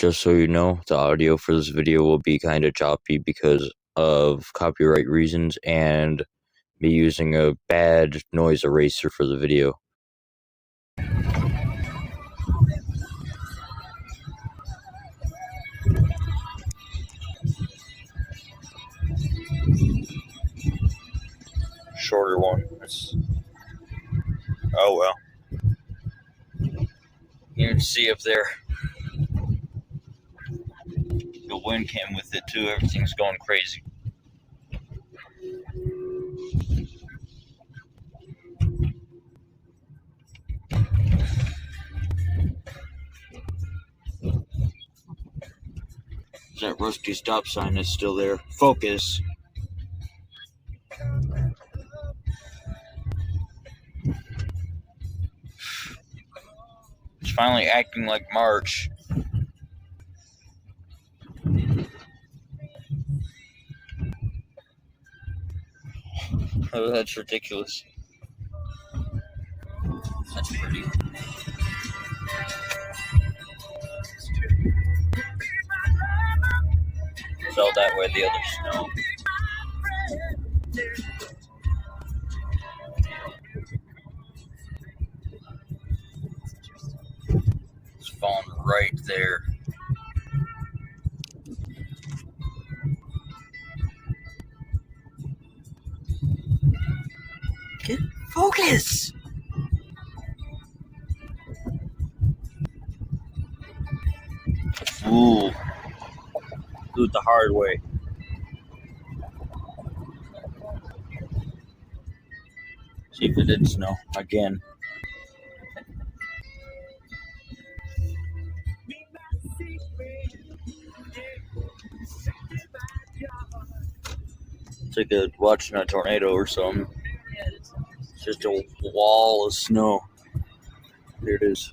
Just so you know, the audio for this video will be kind of choppy because of copyright reasons and me using a bad noise eraser for the video. Shorter one. Oh well. You can see up there. The wind came with it too. Everything's going crazy. That rusty stop sign is still there. Focus. It's finally acting like March. Oh, that's ridiculous. That's pretty. Fell that way, the other snow. It's falling right there. Get focus! Ooh. Do it the hard way. See if it did snow again. It's like watching a tornado or something. It's just a wall of snow. There it is.